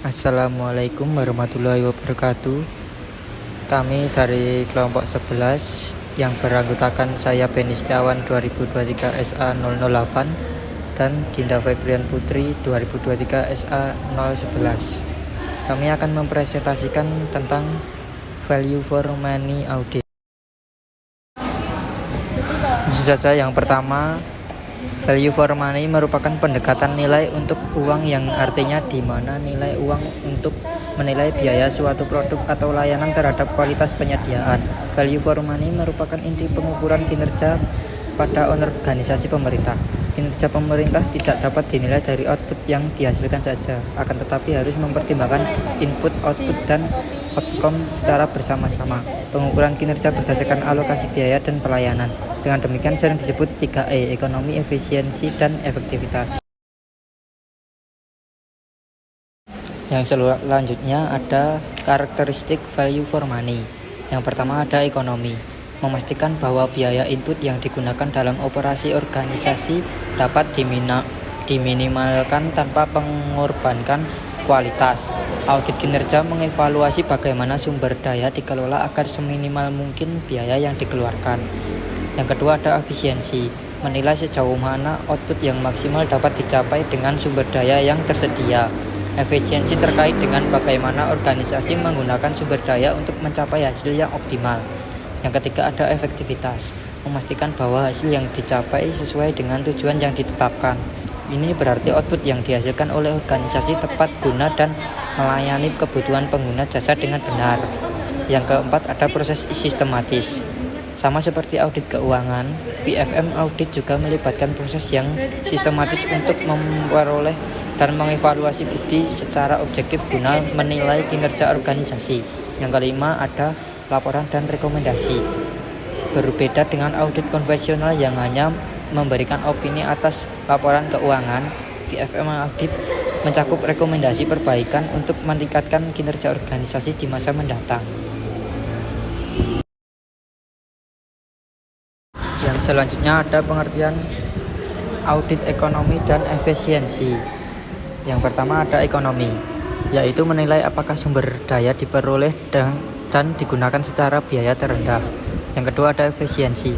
Assalamualaikum warahmatullahi wabarakatuh. Kami dari kelompok 11 yang beranggotakan saya Beni Setiawan 2023 SA 008 dan Dinda Febrian Putri 2023 SA 011. Kami akan mempresentasikan tentang value for money audit. Langsung saja, yang pertama, value for money merupakan pendekatan nilai untuk uang, yang artinya di mana nilai uang untuk menilai biaya suatu produk atau layanan terhadap kualitas penyediaan. Value for money merupakan inti pengukuran kinerja pada organisasi pemerintah. Kinerja pemerintah tidak dapat dinilai dari output yang dihasilkan saja, akan tetapi harus mempertimbangkan input, output, dan outcome secara bersama-sama. Pengukuran kinerja berdasarkan alokasi biaya dan pelayanan. Dengan demikian sering disebut 3E, ekonomi, efisiensi, dan efektivitas. Yang selanjutnya ada karakteristik value for money. Yang pertama ada ekonomi, memastikan bahwa biaya input yang digunakan dalam operasi organisasi dapat diminimalkan tanpa mengorbankan kualitas. Audit kinerja mengevaluasi bagaimana sumber daya dikelola agar seminimal mungkin biaya yang dikeluarkan. Yang kedua ada efisiensi, menilai sejauh mana output yang maksimal dapat dicapai dengan sumber daya yang tersedia. Efisiensi terkait dengan bagaimana organisasi menggunakan sumber daya untuk mencapai hasil yang optimal. Yang ketiga ada efektivitas, memastikan bahwa hasil yang dicapai sesuai dengan tujuan yang ditetapkan. Ini berarti output yang dihasilkan oleh organisasi tepat guna dan melayani kebutuhan pengguna jasa dengan benar. Yang keempat ada proses sistematis. Sama seperti audit keuangan, VFM audit juga melibatkan proses yang sistematis untuk memperoleh dan mengevaluasi bukti secara objektif guna menilai kinerja organisasi. Yang kelima ada laporan dan rekomendasi. Berbeda dengan audit konvensional yang hanya memberikan opini atas laporan keuangan, VFM audit mencakup rekomendasi perbaikan untuk meningkatkan kinerja organisasi di masa mendatang. Yang selanjutnya ada pengertian audit ekonomi dan efisiensi. Yang pertama ada ekonomi, yaitu menilai apakah sumber daya diperoleh dan digunakan secara biaya terendah. Yang kedua ada efisiensi,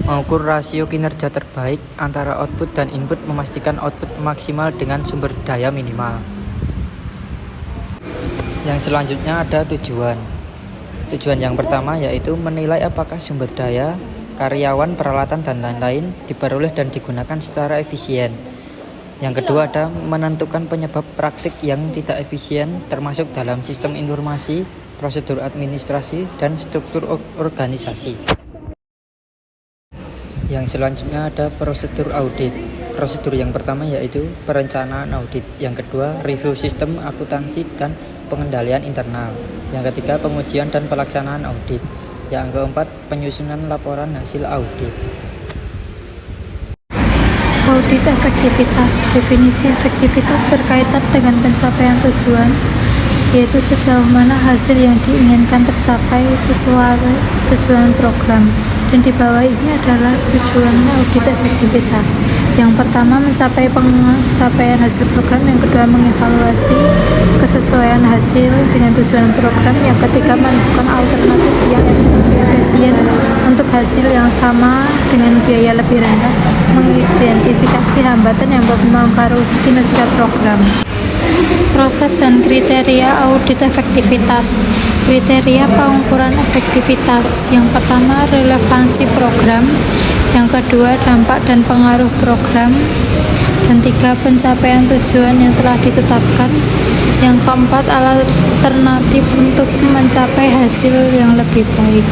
mengukur rasio kinerja terbaik antara output dan input, memastikan output maksimal dengan sumber daya minimal. Yang selanjutnya ada tujuan. Tujuan yang pertama yaitu menilai apakah sumber daya, karyawan, peralatan, dan lain-lain diperoleh dan digunakan secara efisien. Yang kedua ada menentukan penyebab praktik yang tidak efisien, termasuk dalam sistem informasi, prosedur administrasi, dan struktur organisasi. Yang selanjutnya ada prosedur audit. Prosedur yang pertama yaitu perencanaan audit. Yang kedua review sistem akuntansi dan pengendalian internal. Yang ketiga pengujian dan pelaksanaan audit. Yang keempat penyusunan laporan hasil audit. Audit efektivitas. Definisi efektivitas berkaitan dengan pencapaian tujuan, yaitu sejauh mana hasil yang diinginkan tercapai sesuai tujuan program. Dan di bawah ini adalah tujuan audit efektivitas. Yang pertama mencapai pencapaian hasil program, yang kedua mengevaluasi kesesuaian hasil dengan tujuan program, yang ketiga menentukan alternatif yang efisien untuk hasil yang sama dengan biaya lebih rendah, mengidentifikasi hambatan yang mempengaruhi kinerja program. Proses dan kriteria audit efektivitas. Kriteria pengukuran efektivitas. Yang pertama relevansi program, yang kedua dampak dan pengaruh program, dan tiga pencapaian tujuan yang telah ditetapkan, yang keempat alternatif untuk mencapai hasil yang lebih baik.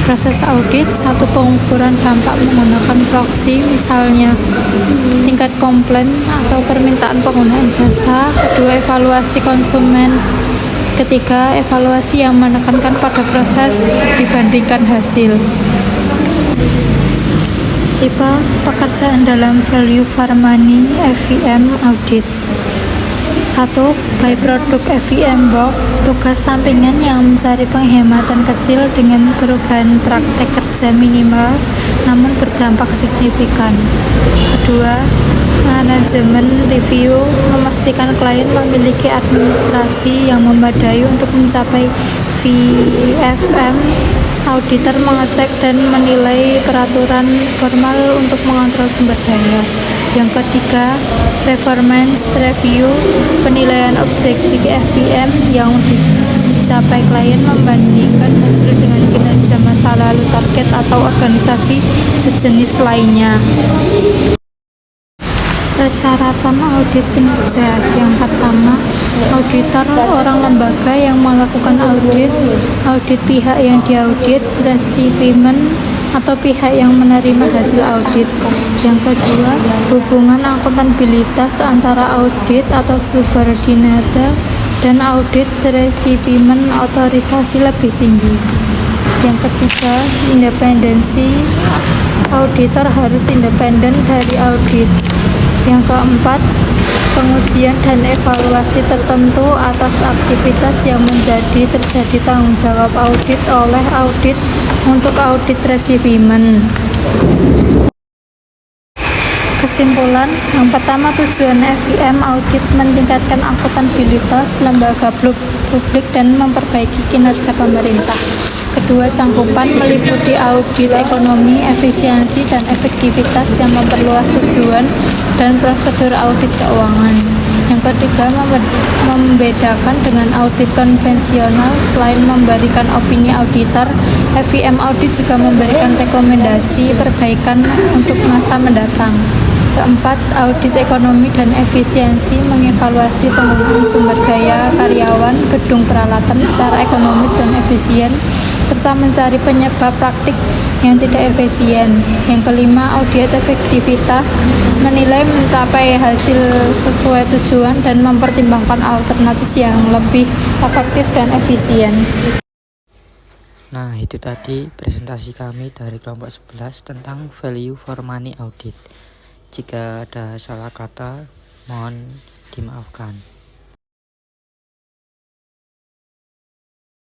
Proses audit. Satu, pengukuran dampak menggunakan proksi, misalnya tingkat komplain atau permintaan penggunaan jasa. Kedua, evaluasi konsumen. Ketiga, evaluasi yang menekankan pada proses dibandingkan hasil. Tipe pekerjaan dalam value for money (FVM) audit. 1. By product FVM work, tugas sampingan yang mencari penghematan kecil dengan perubahan praktek kerja minimal namun berdampak signifikan. Kedua, Manajemen review memastikan klien memiliki administrasi yang memadai untuk mencapai VFM. Auditor mengecek dan menilai peraturan formal untuk mengontrol sumber daya. Yang ketiga, performance review, penilaian objektif FPM yang dicapai klien membandingkan hasil dengan kinerja masa lalu target atau organisasi sejenis lainnya. Persyaratan audit kinerja. Yang pertama, auditor orang lembaga yang melakukan audit pihak yang diaudit, resipimen atau pihak yang menerima hasil audit. Yang kedua, hubungan akuntabilitas antara audit atau subordinata dan audit resipimen otorisasi lebih tinggi. Yang ketiga, independensi. Auditor harus independen dari audit. Yang keempat, pengujian dan evaluasi tertentu atas aktivitas yang terjadi tanggung jawab audit oleh audit untuk audit resipimen. Kesimpulan, yang pertama, tujuan FIM audit meningkatkan akuntabilitas lembaga publik dan memperbaiki kinerja pemerintah. Kedua, cangkupan meliputi audit ekonomi, efisiensi, dan efektivitas yang memperluas tujuan dan prosedur audit keuangan. Yang ketiga, membedakan dengan audit konvensional. Selain memberikan opini auditor, FIM audit juga memberikan rekomendasi perbaikan untuk masa mendatang. Keempat, audit ekonomi dan efisiensi mengevaluasi penggunaan sumber daya karyawan, gedung peralatan secara ekonomis dan efisien, serta mencari penyebab praktik yang tidak efisien. Yang kelima, audit efektivitas, menilai mencapai hasil sesuai tujuan dan mempertimbangkan alternatif yang lebih efektif dan efisien. Nah, itu tadi presentasi kami dari kelompok 11 tentang value for money audit. Jika ada salah kata, mohon dimaafkan.